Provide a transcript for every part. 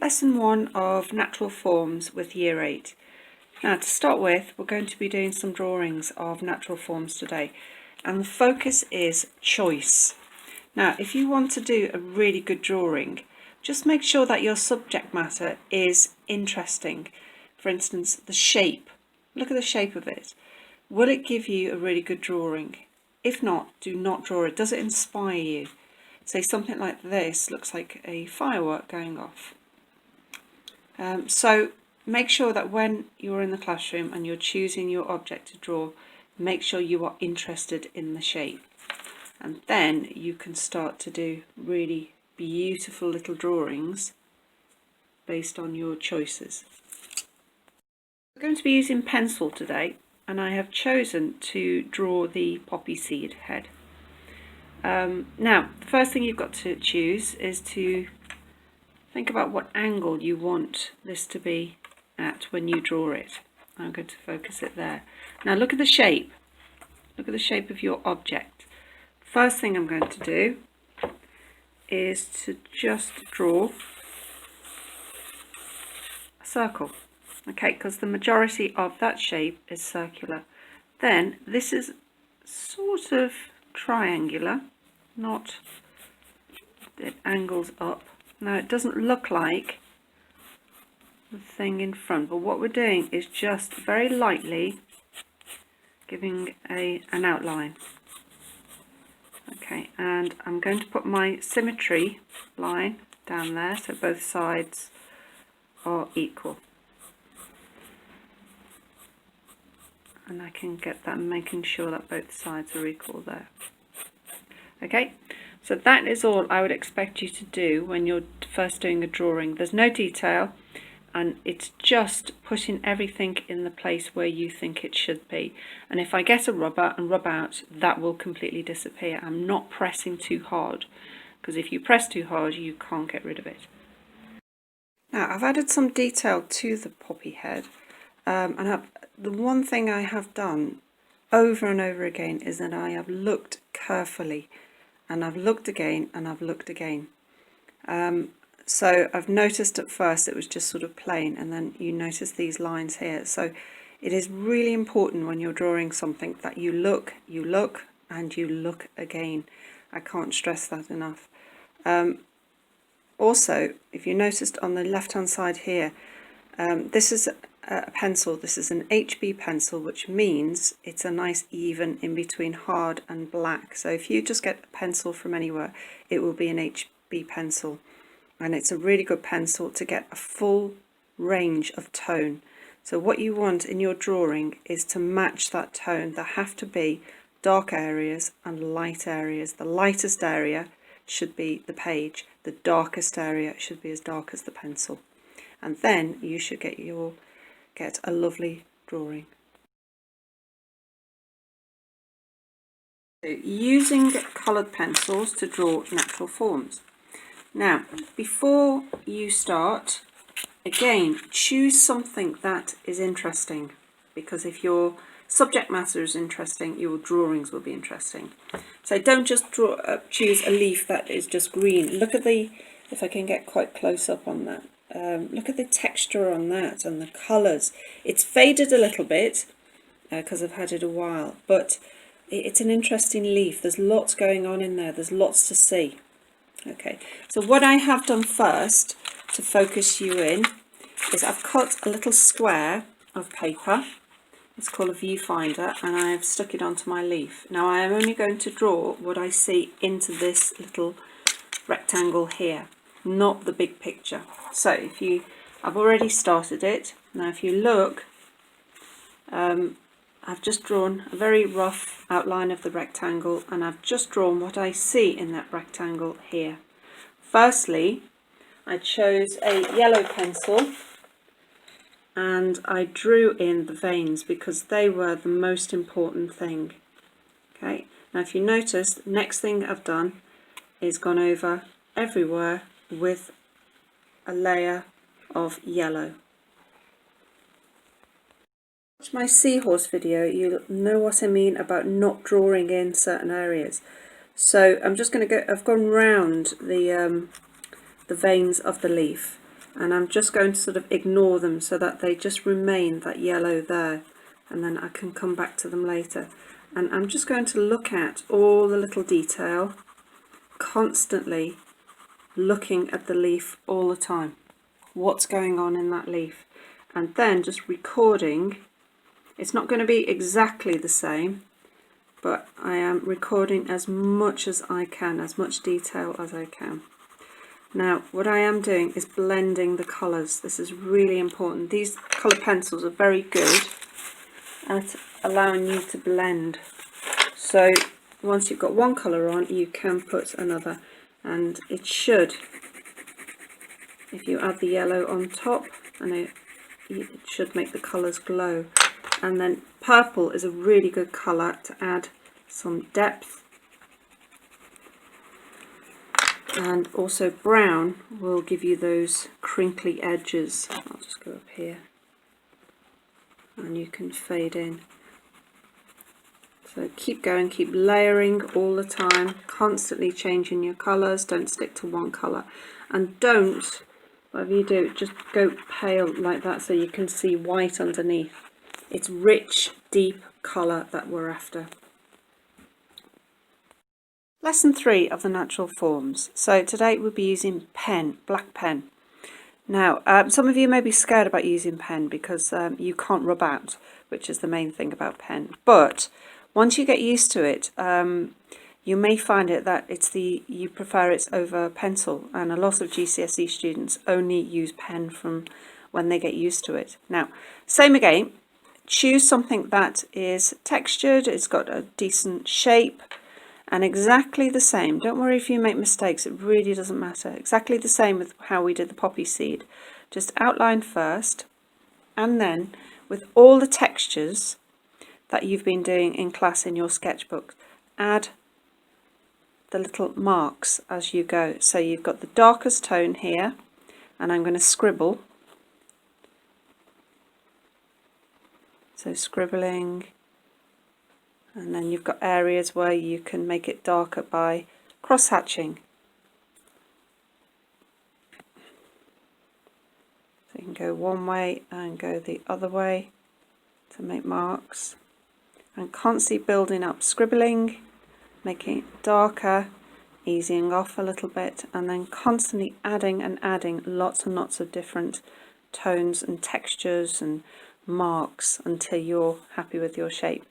Lesson 1 of Natural Forms with Year 8. Now to start with, we're going to be doing some drawings of natural forms today, and the focus is choice. Now if you want to do a really good drawing, just make sure that your subject matter is interesting. For instance, the shape. Look at the shape of it. Will it give you a really good drawing? If not, do not draw it. Does it inspire you? Say something like this looks like a firework going off. So make sure that when you're in the classroom and you're choosing your object to draw, make sure you are interested in the shape, and then you can start to do really beautiful little drawings based on your choices. We're going to be using pencil today, and I have chosen to draw the poppy seed head. Now the first thing you've got to choose is to think about what angle you want this to be at when you draw it. I'm going to focus it there. Now look at the shape. Look at the shape of your object. First thing I'm going to do is to just draw a circle. Okay, because the majority of that shape is circular. Then this is sort of triangular, not it angles up. Now it doesn't look like the thing in front, but what we're doing is just very lightly giving an outline. Okay, and I'm going to put my symmetry line down there so both sides are equal. And I can get that, making sure that both sides are equal there. Okay, so that is all I would expect you to do when you're first doing a drawing. There's no detail, and it's just putting everything in the place where you think it should be. And if I get a rubber and rub out, that will completely disappear. I'm not pressing too hard, because if you press too hard, you can't get rid of it. Now I've added some detail to the poppy head, the one thing I have done over and over again is that I have looked carefully, and I've looked again, and I've looked again. So I've noticed at first it was just sort of plain, and then you notice these lines here. So it is really important when you're drawing something that you look, and you look again. I can't stress that enough. Also, if you noticed on the left hand side here, this is a pencil. This is an HB pencil, which means it's a nice even in between hard and black. So if you just get a pencil from anywhere, it will be an HB pencil, and it's a really good pencil to get a full range of tone. So what you want in your drawing is to match that tone. There have to be dark areas and light areas. The lightest area should be the page, the darkest area should be as dark as the pencil, and then you should get a lovely drawing. So, using coloured pencils to draw natural forms. Now before you start, again, choose something that is interesting, because if your subject matter is interesting, your drawings will be interesting. So don't just choose a leaf that is just green. Look at if I can get quite close up on that. Look at the texture on that and the colours. It's faded a little bit because I've had it a while, but it's an interesting leaf. There's lots going on in there. There's lots to see. Okay, so what I have done first to focus you in is I've cut a little square of paper. It's called a viewfinder, and I have stuck it onto my leaf. Now I am only going to draw what I see into this little rectangle here, not the big picture. So I've already started it. Now if you look, I've just drawn a very rough outline of the rectangle, and I've just drawn what I see in that rectangle here. Firstly, I chose a yellow pencil and I drew in the veins because they were the most important thing. Okay, now if you notice, the next thing I've done is gone over everywhere with a layer of yellow. Watch my seahorse video, you'll know what I mean about not drawing in certain areas. So I'm just going to I've gone round the veins of the leaf, and I'm just going to sort of ignore them so that they just remain that yellow there, and then I can come back to them later. And I'm just going to look at all the little detail, constantly looking at the leaf all the time, what's going on in that leaf, and then just recording. It's not going to be exactly the same, but I am recording as much as I can, as much detail as I can. Now what I am doing is blending the colours. This is really important. These colour pencils are very good at allowing you to blend. So once you've got one colour on, you can put another, and it should, if you add the yellow on top, and it should make the colours glow. And then purple is a really good colour to add some depth, and also brown will give you those crinkly edges. I'll just go up here and you can fade in. So keep going, keep layering all the time, constantly changing your colours. Don't stick to one colour, and don't, whatever you do, just go pale like that so you can see white underneath. It's rich, deep colour that we're after. Lesson 3 of the natural forms. So today we'll be using pen, black pen. Now some of you may be scared about using pen because you can't rub out, which is the main thing about pen. But once you get used to it, you may find it that you prefer it over pencil, and a lot of GCSE students only use pen from when they get used to it. Now, same again, choose something that is textured, it's got a decent shape, and exactly the same. Don't worry if you make mistakes, it really doesn't matter. Exactly the same with how we did the poppy seed. Just outline first, and then with all the textures that you've been doing in class in your sketchbook, add the little marks as you go. So you've got the darkest tone here, and I'm going to scribble. So scribbling, and then you've got areas where you can make it darker by cross-hatching. So you can go one way and go the other way to make marks, and constantly building up, scribbling, making it darker, easing off a little bit, and then constantly adding and adding lots and lots of different tones and textures and marks until you're happy with your shape.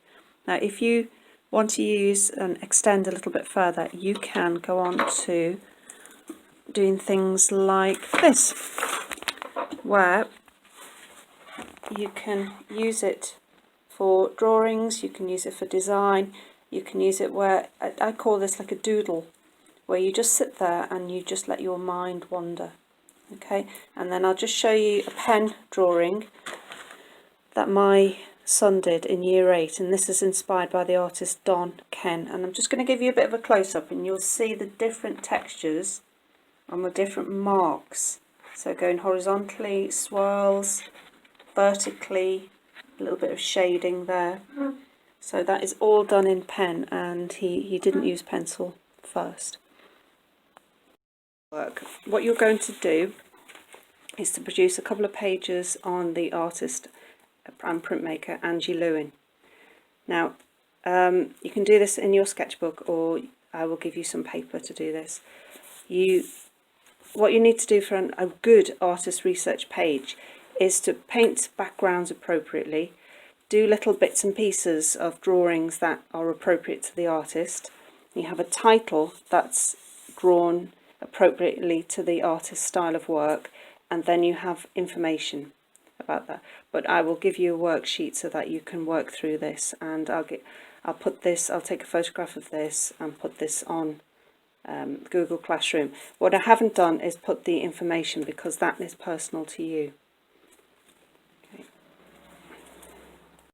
Now if you want to use and extend a little bit further, you can go on to doing things like this, where you can use it for drawings, you can use it for design, you can use it where, I call this like a doodle, where you just sit there and you just let your mind wander. Okay, and then I'll just show you a pen drawing that my son did in year 8, and this is inspired by the artist Don Ken, and I'm just going to give you a bit of a close-up and you'll see the different textures on the different marks. So going horizontally, swirls, vertically, a little bit of shading there. So that is all done in pen, and he didn't use pencil first. What you're going to do is to produce a couple of pages on the artist and printmaker Angie Lewin. Now you can do this in your sketchbook, or I will give you some paper to do this. What you need to do for a good artist research page is to paint backgrounds appropriately, do little bits and pieces of drawings that are appropriate to the artist. You have a title that's drawn appropriately to the artist's style of work, and then you have information about that. But I will give you a worksheet so that you can work through this, and I'll take a photograph of this and put this on Google Classroom. What I haven't done is put the information, because that is personal to you.